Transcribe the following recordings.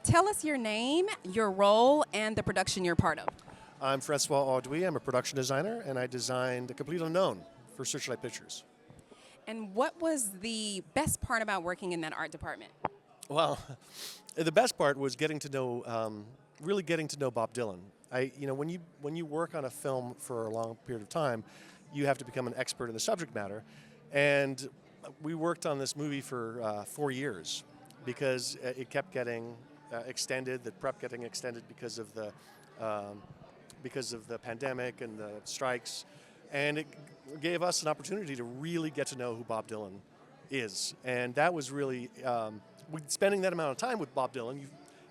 Tell us your name, your role, and the production you're part of. I'm Francois Audouy. I'm a production designer, and I designed A Complete Unknown for Searchlight Pictures. And what was the best part about working in that art department? Well, the best part was getting to know, really getting to know Bob Dylan. When you work on a film for a long period of time, you have to become an expert in the subject matter, and we worked on this movie for 4 years because it kept getting extended. The prep getting extended because of the pandemic and the strikes, and it gave us an opportunity to really get to know who Bob Dylan is, and that was really spending that amount of time with Bob Dylan.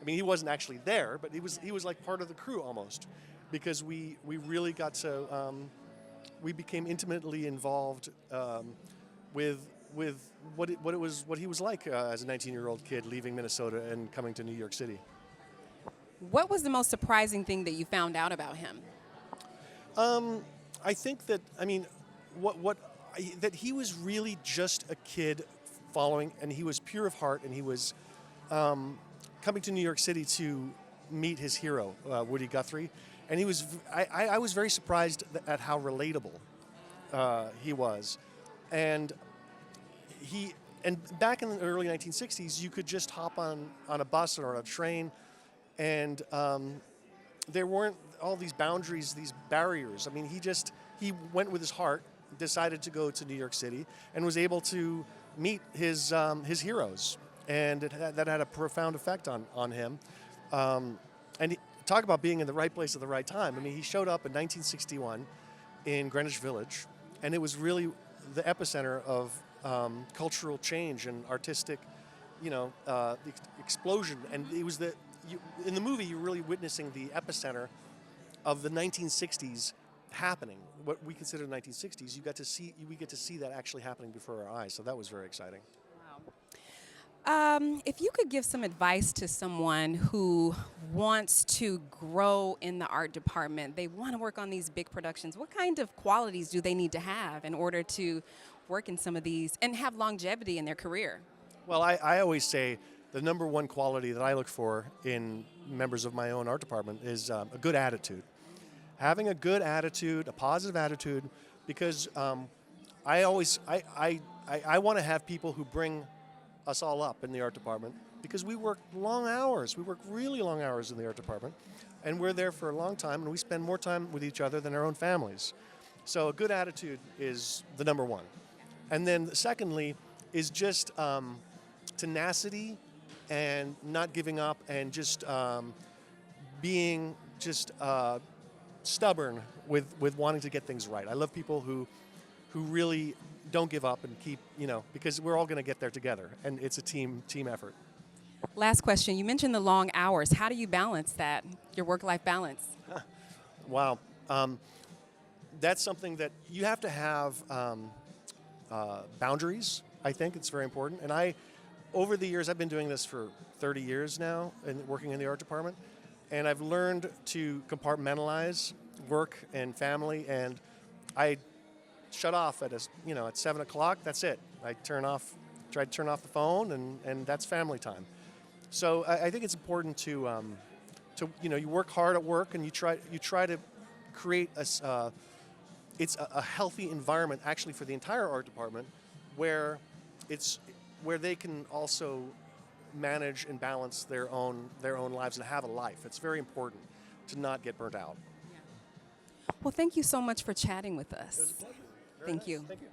He wasn't actually there, but he was like part of the crew almost, because we really got to we became intimately involved with what he was like as a 19-year-old kid leaving Minnesota and coming to New York City. What was the most surprising thing that you found out about him? I think that that he was really just a kid following, and he was pure of heart, and he was coming to New York City to meet his hero, Woody Guthrie, and I was very surprised at how relatable he was, and back in the early 1960s, you could just hop on a bus or on a train, and there weren't all these boundaries, these barriers. He went with his heart, decided to go to New York City, and was able to meet his heroes, and that had a profound effect on him. Talk about being in the right place at the right time. He showed up in 1961 in Greenwich Village, and it was really the epicenter of cultural change and artistic, the explosion. And it was in the movie, you're really witnessing the epicenter of the 1960s happening. What we consider the 1960s, we get to see that actually happening before our eyes. So that was very exciting. Wow. If you could give some advice to someone who wants to grow in the art department, they want to work on these big productions, what kind of qualities do they need to have in order to work in some of these and have longevity in their career? Well, I always say the number one quality that I look for in members of my own art department is a good attitude. Having a good attitude, a positive attitude, because I want to have people who bring us all up in the art department, because we work long hours. We work really long hours in the art department, and we're there for a long time, and we spend more time with each other than our own families. So a good attitude is the number one. And then secondly is just tenacity and not giving up, and just being just stubborn with wanting to get things right. I love people who really don't give up and keep, because we're all going to get there together, and it's a team effort. Last question. You mentioned the long hours. How do you balance that, your work-life balance? Wow. That's something that you have to have boundaries. I think it's very important. And over the years, I've been doing this for 30 years now and working in the art department, and I've learned to compartmentalize work and family, and I shut off at 7 o'clock. That's it. I try to turn off the phone, and that's family time. So I think it's important to you work hard at work, and you try to create a healthy environment actually for the entire art department, where they can also manage and balance their own lives and have a life. It's very important to not get burnt out. Well, thank you so much for chatting with us. It was a pleasure. Thank you. Thank you.